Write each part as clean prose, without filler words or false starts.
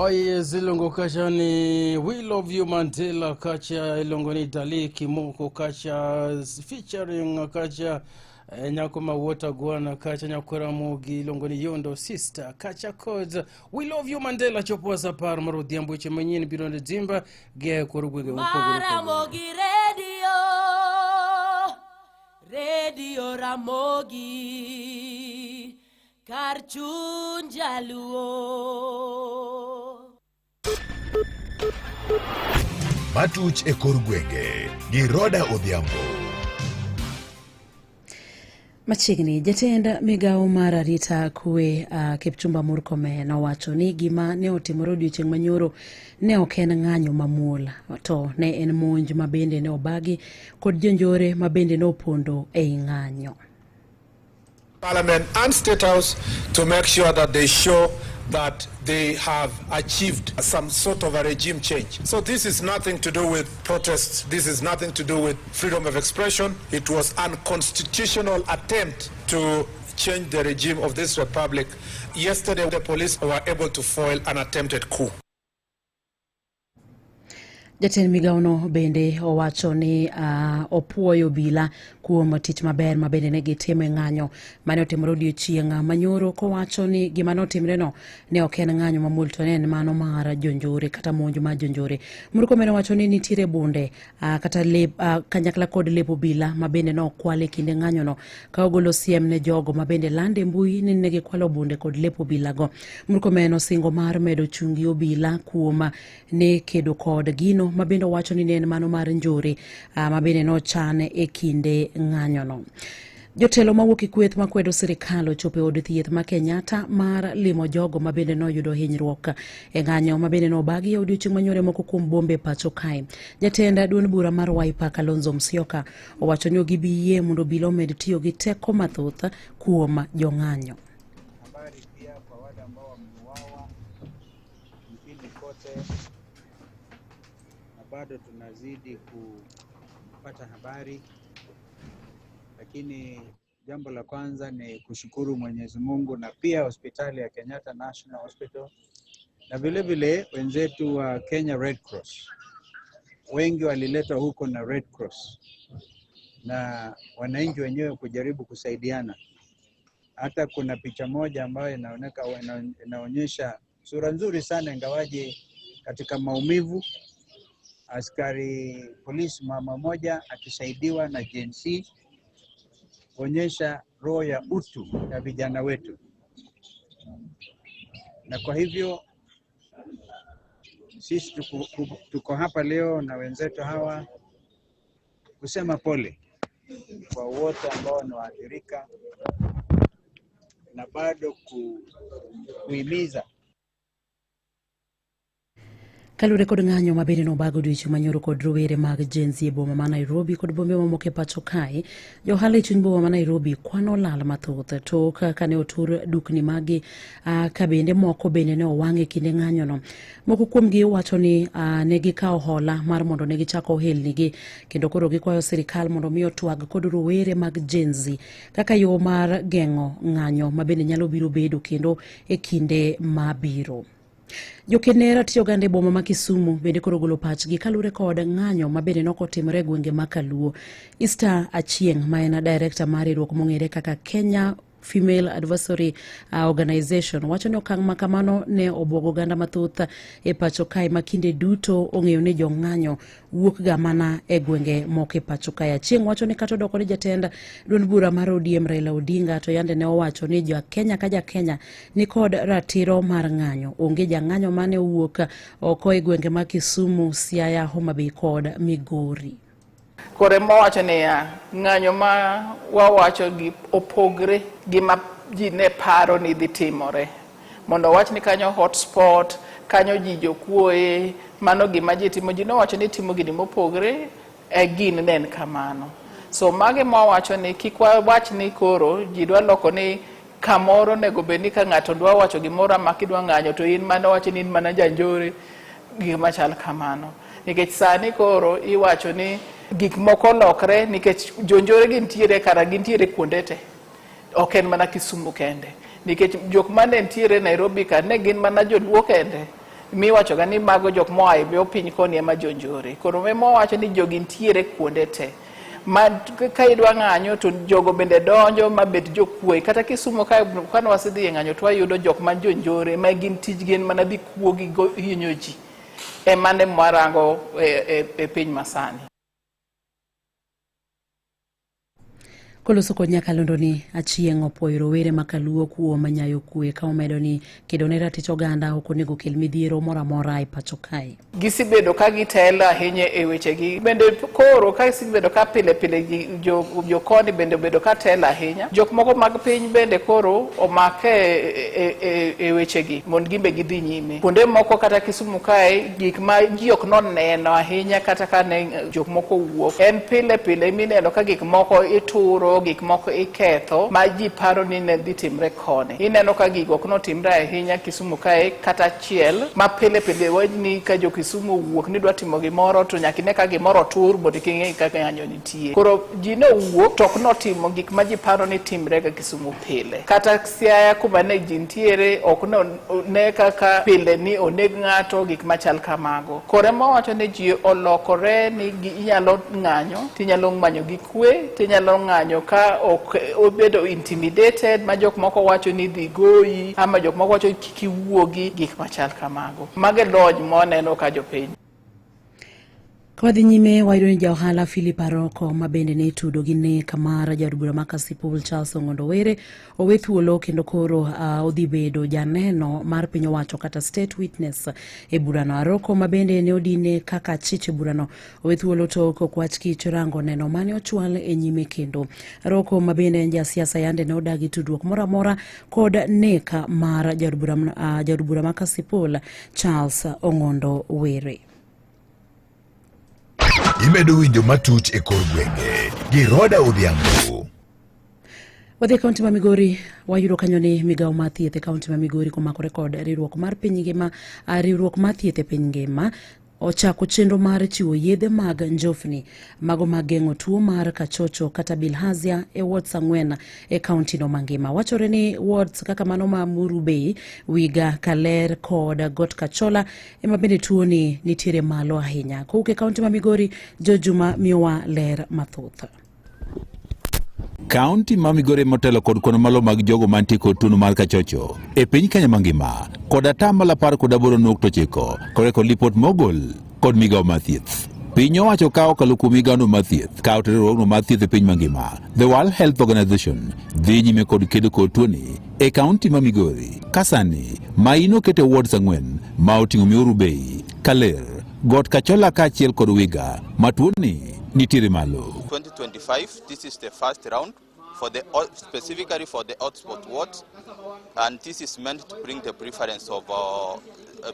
Oye zilongo kacha ni We Love You Mandela kacha ilongo ni Dali Kimoko kacha featuring kacha nyakoma wota guana kacha nyakura mogi ilongo ni Yondo Sister kacha code We Love You Mandela chopo za par marudi ambu che manyini bironde dimba ge korugwege Mara mogi radio Ramogi Karchun Jaluo Matuch e korugwege Giroda Odhiambo. Machigni jatenda migao mar arita kwe Kipchumba Murkomen nowacho ni gima ne otimore odiochieng' manyoro ne ok en ng'anyo mamuol to ne en monj mabende ne obagi kod jonjore mabende ne opondo ei ng'anyo. Parliament and State House to make sure that they show that they have achieved some sort of a regime change. So this is nothing to do with protests. This is nothing to do with freedom of expression. It was an unconstitutional attempt to change the regime of this republic. Yesterday, the police were able to foil an attempted coup. Jatend migao no bende owacho ni opuoyo bila kuom tich maber mabende ne gitimo ng'anyo mane otimore odiochieng' manyoro kowacho ni gima notimre no ne ok en ng'anyo mamuol to ne en mano mar jonjore kata monj mar jonjore. Murkomen owacho ni nitiere bunde kata kanyakla kod lepo bila mabende no kwale kinde ng'anyo no ka ogolo siem ne jogo mabende lande mbui ni ne gikwalo bunde kod lepo bila go. Murkomen osingo mar medo chungi obila kuom ne kedo kod gino mabende wacho ni ne mano mar njore mabende no chane e kinde ng'anyo no. Jotelo mawuok Kweth makwedo sirikal ochopo od thieth ma Kenyatta mar limo jogo mabende no yudo hinyruok e ng'anyo mabende no bagi odiochieng' manyore moko kuom bombe pacho kae. Jatenda duond bura mar Wiper Kalonzo Musyoka owacho ni gibiyie mondo bilo med tiyo gi teko mathoth kuom jong'anyo. Habari pia kwa wale ambao wameuawa nchini kote, na bado tunazidi kupata habari, lakini jambo la kwanza ni kushukuru Mwenyezi Mungu na pia hospitali ya Kenyatta National Hospital na vile vile wenzetu wa Kenya Red Cross. Wengi waliletwa huko na Red Cross na wananchi wenyewe kujaribu kusaidiana. Hata kuna picha moja ambayo inaonyesha sura nzuri sana ingawaje katika maumivu, askari polisi mama moja akisaidiwa na JNC kuonyesha roho ya utu ya vijana wetu. Na kwa hivyo sisi tuko hapa leo na wenzetu hawa kusema pole kwa wote ambao ni waathirika na bado kuhimiza Kalure kod ng'anyo mabende no bago odiochieng' manyoro kod rowere mag Gen Z e boma ma Nairobi kod bombe mamoko e pacho kae. Johala e chuny boma ma Nairobi kwano lal mathoth tok kane otur dukni magi ka bende moko bende ne owang' e kinde ng'anyo no. Moko kuomgi wacho ni ne gikawo hola mar mondo ne gichako ohelnigi kendo koro gikwayo sirikal mondo miyo twag kod rowere mag Gen Z kaka yo mar geng'o ng'anyo mabende nyalo biro bedo kendo e kinde mabiro. Jokenera tiyo gande boma ma Kisumu bende koro golo pachgi kalure kod ng'anyo mabende nokotimore gwenge ma Kaluo. Easter Achieng' ma en director mar riwruok mong'ere kaka Kenya Female Advisory Organization wacho ni okang' makamano ne obwogo ganda mathoth e pacho kae makinde duto ong'eyo ni jong'anyo wuok ga mana e gwenge moko e pacho kae. Achieng' wacho ni kata odoko ni jatenda duond bura mar ODM Raila Odinga to yande ne owacho ni jo Kenya ka ja Kenya ni kod ratiro mar ng'anyo. Onge jang'anyo mane wuok oko e gwenge ma Kisumu, Siaya, Homa Bay kod Migori. Kore mowacho ni ng'anyo ma wawacho gi opogre gi ma ji ne paro ni dhi timore. Mondo wach ni kanyo hotspot, kanyo ji jokuoye, mano gima ji timo, ji nowacho ni timo gini mopogre e gin nen kamano. So mage mowacho ni kik wach ni koro ji dwa loko ni kamoro nego bedni ka ng'ato dwa wacho gimoro ma kidwa ng'anyo to in mana wacho ni in mana janjore gima chal kamano. Nikech sani koro iwacho ni gik moko lokre nikech jonjore gintiere kara gintiere kuonde te. Ok en mana Kisumu kende. Nikech jok mane ntiere Nairobi ka ne gin mana joluo kende. mi wacho ga ni mago jok moa e piny koni ema jonjore. Koro me mo wacho ni jogi ntiere kuonde te. Ma ka idwa ng'anyo to jogo bende donjo mabet jokwe. Kata Kisumu ka wasidhi e ng'anyo to wayudo jok ma jonjore ma gin tijgi en mana dhi kuogi hinyo ji. E mane mwarango e piny masani. Koloso kod nyakalondo ni Achieng' opuoyo rowere makaluo kuom manyayo kwe ka omedo ni kedo ne ratich oganda ok onego kel midhiero moro amora e pacho kae. Gisibedo ka gitelo ahinya e wechegi. Bende koro ka gisibedo ka pile jokoni bende bedo ka telo ahinya. Jok moko mag piny bende koro omake e wechegi mondo gimbe gidhi nyime. Kuonde moko kata Kisumu kae gik ma ji ok noneno ahinya kata ka ne jok moko wuok. En pile mineno ka gik moko ituro, gik moko iketho ma ji paro ni ne dhi timre koni. Ineno ka gigo ok notimre ahinya Kisumu kae kata chiel ma pile wajni ka jo Kisumu wuok ni dwa timo gimoro to nyaka ne ka gimoro tur mondo king'e kaka ng'anyo nitie. Koro ji ne wuok to ok notimo gik ma ji paro ni timre ga Kisumu pile. Kata Siaya kuma ne ji ntiere ok ne kaka pile ni oneg ng'ato gik machal kamago. Koro ma wacho ni ji olokore ni inyalo ng'anyo, tinyalo ng'anyo gi kwe, tinyalo ng'anyo ka obedo intimidated ma jok moko wacho ni dhi goyi ama jok moko wacho kiki wuogi gik machal kamago. Mage lony moneno ka jopiny. Kwa dhi nyime wayudo ni ja ohala Philip Aroko ma bende ne tudo gi nek mar jaod bura ma Kasipul Charles Ong'ondo Were owe thuolo kendo koro odhi bedo janeno mar piny owacho kata state witness e burano. Aroko ma bende ne odine kaka chiche burano owe thuolo tok okwach kich rango neno mane ochwal e nyime kendo. Aroko ma bende en jasiasa yande ne odagi tudruok moro amora kod nek mar jaod bura ma Kasipul Charles Ong'ondo Were. Imedo winjo matut e kor gwenge gi Roda Odhiambo. Wadhi kaunti ma Migori wayudo kanyo ni migawo ma thieth e kaunti ma Migori komako rekod riwruok mar piny ngima riwruok ma thieth e piny ngima ochako chenro mar chiwo yedhe mag njofni mago mageng'o tuo mar kachocho kata bilharzia e wards 4 e kaunti no mangima. Wachore ni wards kaka mano ma Muru Bay, Wiga, Kaler kod Got Kachola ema bende tuo ni nitiere malo ahinya. Kowuok e kaunti ma Migori, Jojuma miyowa ler mathoth. Kaunti ma Migori motelo kod kono malo mag jogo mantie kod tuo mar kachocho e piny Kenya mangima kod atamalo 18.9 koreko lipot mogol kod migawo mar thieth. Piny owacho kawo okalo kuom migawono mar thieth kawo riwruogno mar thieth e piny mangima. The World Health Organization dhi nyime kod kedo kod tuoni e kaunti ma Migori kasani ma ino kete wards 4 ma oting'o Muru Bay, Kaler, Got Kachola kaachiel kod Wiga ma tuoni nitiere malo. 2025, this is the first round specifically for the hotspot wards, and this is meant to bring the prevalence of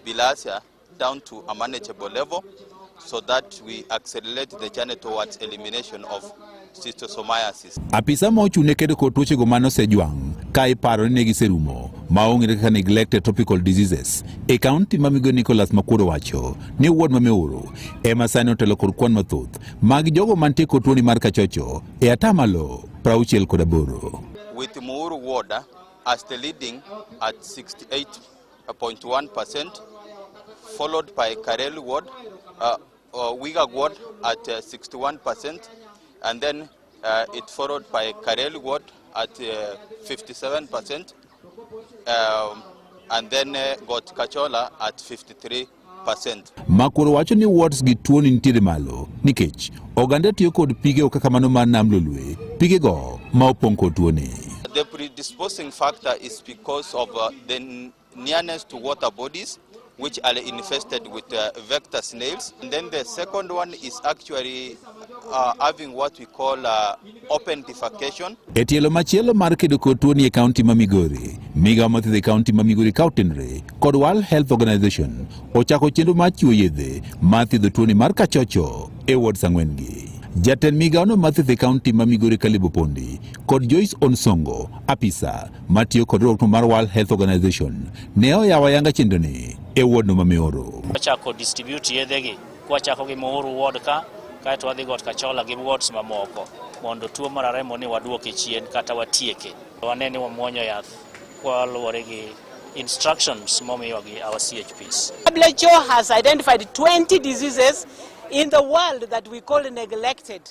bilharzia down to a manageable level so that we accelerate the journey towards elimination of schistosomiasis. Apisa ma ochune kedo kod tuoche go mano sejwang' ka iparo ni giserumo maong'ere kaka neglected tropical diseases e kaunti ma Migori. Nicholas Makuro wacho ni ward ma Meuru ema sani otelo kod kwan mathoth mag jogo mantie kod tuoni mar kachocho e atamalo 68. With Meuru ward as the leading at 68.1%, followed by Karel ward, Wiga ward at 61%, and then it followed by Karel ward at 57%, and then Got Kachola at 53%. Makuro wacho ni wards gi tuoni nitiere malo nikech oganda tiyo kod pige kaka mano mar nam lolwe, pige go ma opong' kod tuoni. The predisposing factor is because of the nearness to water bodies which are infested with vector snails. And then the second one is actually having what we call open defecation. Etielo machielo mar kedo kod tuoni e kaunti ma Migori, migawo mathieth e kaunti ma Migori kautenre kod World Health Organization ochako chenro mar chiwo yedhe mar thiedho tuoni mar kachocho e wards 4 gi. Jatend migawono mathieth e kaunti ma Migori Kalibu Pondi kod Joyce Onsongo, apisa matiyo kod riwruok mar World Health Organization, ne oyawo ayanga chenroni e ward no ma Meuru. Wachako distribute yedhegi kwachako gi Meuru ward ka kaeto wadhi Got Kachola gi wards mamoko mondo tuo mar remo ni waduoke chien kata watieke. Waneni wamuonyo yath kwaluwore gi instructions momiyo gi our CHPs. WHO has identified 20 diseases in the world that we call neglected,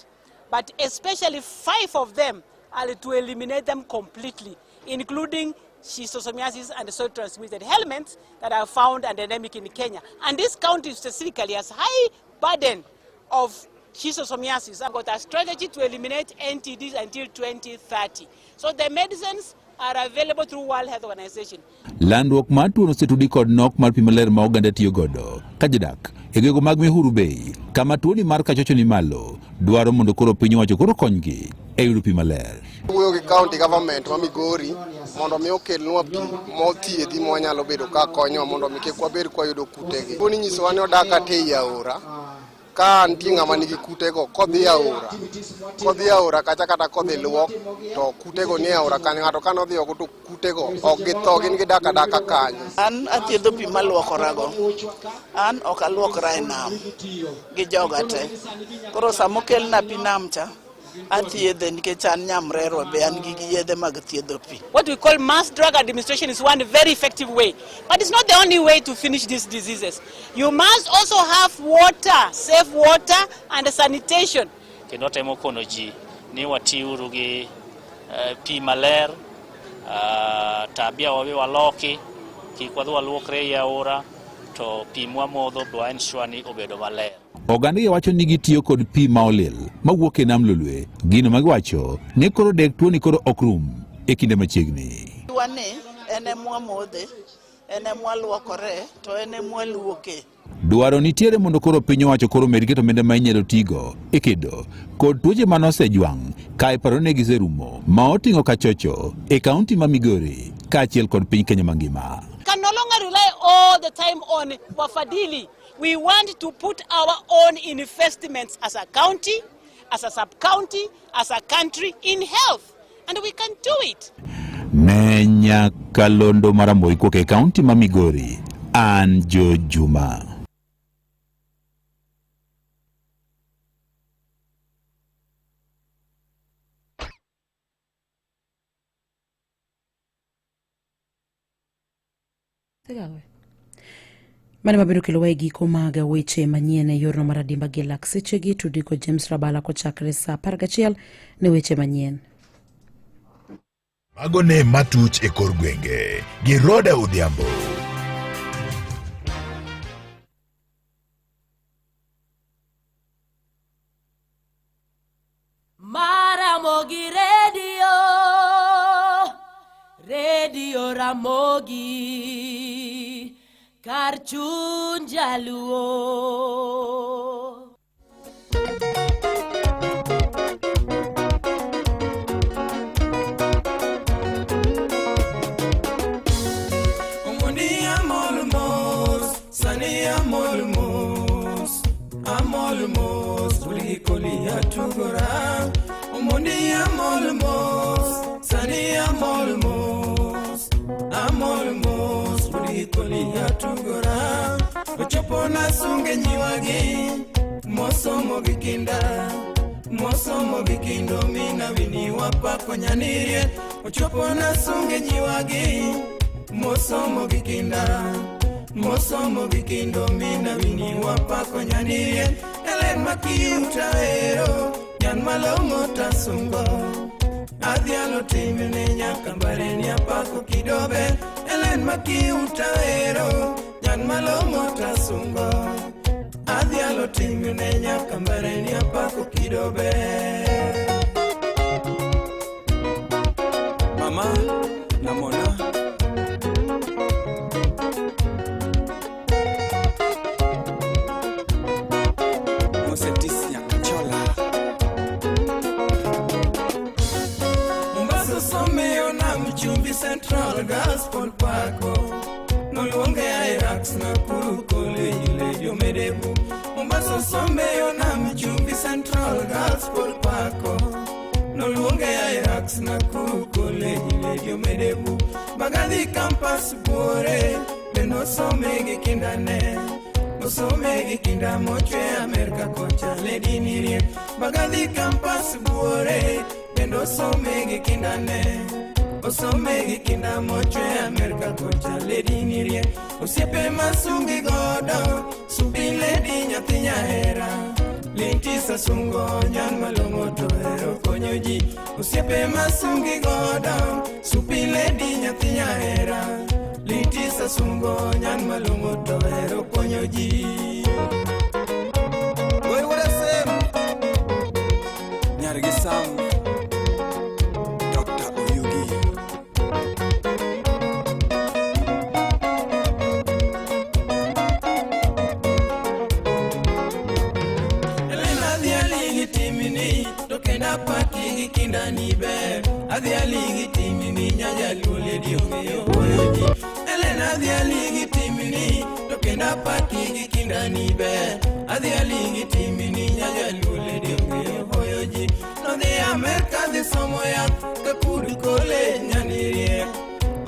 but especially 5 of them are to eliminate them completely, including schistosomiasis and soil-transmitted ailments that are found and endemic in Kenya. And this county specifically has high burden of schistosomiasis. I've got a strategy to eliminate NTDs until 2030. So the medicines are available through World Health Organization. Landruok mar tuono osetudi kod nok mar pi maler ma oganda tiyo godo. Kajadak e gwenge mag Mihuru Bay, kama tuoni mar kachocho ni malo, dwaro mondo koro piny owacho koro konygi e yudo pi maler. Wuoyo gi county government ma Migori mondo mi okelnwa pi mothiedhi mwanyalo bedo ka konyo mondo mi kik wabed kwa yudo kutegi. Koni nyisowa ni odak ate i aora ka nitie ng'ama nigi kutego kodhi aora kacha kata kodhi luok to kutego ni aora kan ng'ato kan odhi oko to kutego ok githo gin gidak adaka kanyo. An athiedho pi maluokorago. An ok aluokra e nam gi joga te. Koro sama okelna pi nam cha athiedhe nikech an nyamrero be an gi yedhe mag thiedho pi. What we call mass drug administration is one very effective way, but it's not the only way to finish these diseases. You must also have water, safe water and sanitation. Kendo temo kono ji ni watiuru gi pi maler, tabia wawe waloki, kik wadhi waluokre e aora, to pi mwamodho bwa ensure ni obedo maler. Oganda wacho ni gitiyo kod pi ma olil mawuok e nam lolwe. Gino magiwacho ni koro dek tuoni koro ok rum e kinde machiegni. Wani ene mwamodhe, ene mwaluokore, to ene mwaluoke. Dwaro nitiere mondo koro piny owacho koro med keto omenda ma inyalo tigo e kedo kod tuoche manosejwang' kae paro ne giserumo ma oting'o kachocho e kaunti ma Migori kaachiel kod piny Kenya mangima. Can no longer rely all the time on wafadhili. We want to put our own investments as a county, as a sub-county, as a country in health. And we can do it. Nenya Kalondo Maramboi kuoke kaunti ma Migori, Anjo Juma. Mane mabedo kelo giko mag weche manyien e yorno mar adimba gi lak sechegi. Tudiko James Rabala kochakre sa 11 ne weche manyien. Mago ne matuch e kor gwenge gi Roda Odhiambo. Maramogi Radio Ramogi Karchun Jaluo. Omoni amolmos, sani amolmos, ulikoli atugora. Omoni amolmos, sani amolmos, ulikoli atugora. Ochopo na sunge nyiwagi, mosomo gikindo mina vini wapa konyanirie. Ochopo na sunge nyiwagi, mosomo gikindo mina vini wapa konyanirie. Elen makiutaero, yan malomo tasungo. Adhialo timene nyakambare ni apako kidobe. Elen makiutaero, yan malomo tasungo. Adhialo timene nyakambare ni apako kidobe. Mama na Mona Mosetisia Chola Mombasa someo na Mchumbi Central Gospel Parko Noluonge Airax na Kurukole ile yomedebu. Mombasa someo na Mchumbi Central Gospel Parko Noluonge Airax na Kurukole ile yomedebu. Bagadi campus buore beno somegi kindane. Osomegi kinda mochwe Amerika kocha lady nirie. Bagadi campus buore beno somegi kindane. Osomegi kinda mochwe Amerika kocha lady ledi nirie osiepe masungi godo supi ledi nyathi nyahera lintisa sungo nyan malongo to hero konyo ji osiepe masungi godo supi ledi nyathi nyahera lintisa sungo nyan malongo to hero konyo ji Boy what I say Nyargi Sam Dr. Oyugi Elena dialigi timini tokenda pati kinda nibe Adialigi timini nyaja lule diongeyo hoyoji Elena dialigi timini tokenda pati kinda nibe Adialigi timini nyaja lule diongeyo hoyoji No de America de somoya kakuri kole nyanirie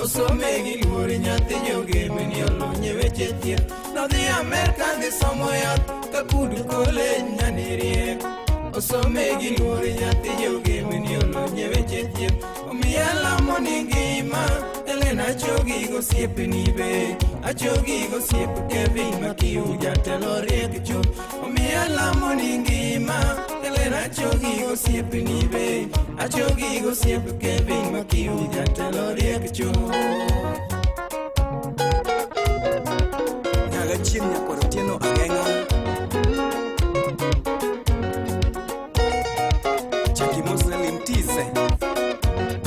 Osomegi lure nyate joge meni olonye weche thier No de America de somoya kakuri kole nyanirie Osomegi lure nyate joge meni olonye weche thier Omiela moni ngima Elena chogi go siepe nibe Achogi go siepe Kevin Makiu jatelo riek chon Omiela moni ngima Elena chogi go siepe nibe Achogi go siepe Kevin Makiu jatelo riek chon Nyaga chim nyakwaro tieno agenga Chaki Muslim tise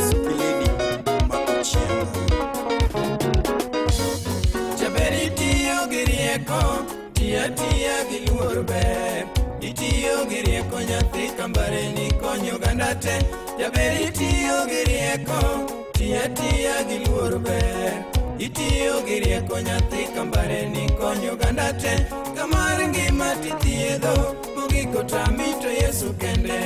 Supiledi Makuchiena Jaberi tiyo girieko Tia giluor ber Itiyo girieko nyathi kambare ni konyo gandate Jaberi tiyo girieko Tia giluor ber Itiyo girieko nyathi kambare ni konyo gandate Kamar ngima tithiedho Mogiko tamito Yesu kende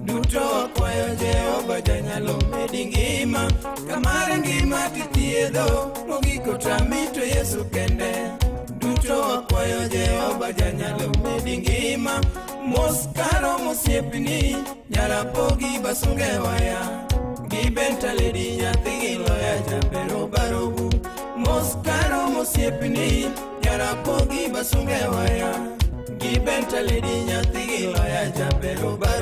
Duto akwayo Jehova janyalo medi ngima Kamar ngima tithiedho Mogiko tamito Yesu kende Duto akwayo Jehova janyalo medi ngima Moskaro mosiepni Nyarapogi basunge waya Gibenta ledi nyathi giloya jabero barobu Moskaro mosiepni Nyarapogi basunge waya Gibenta ledi nyathi giloya jabero barobu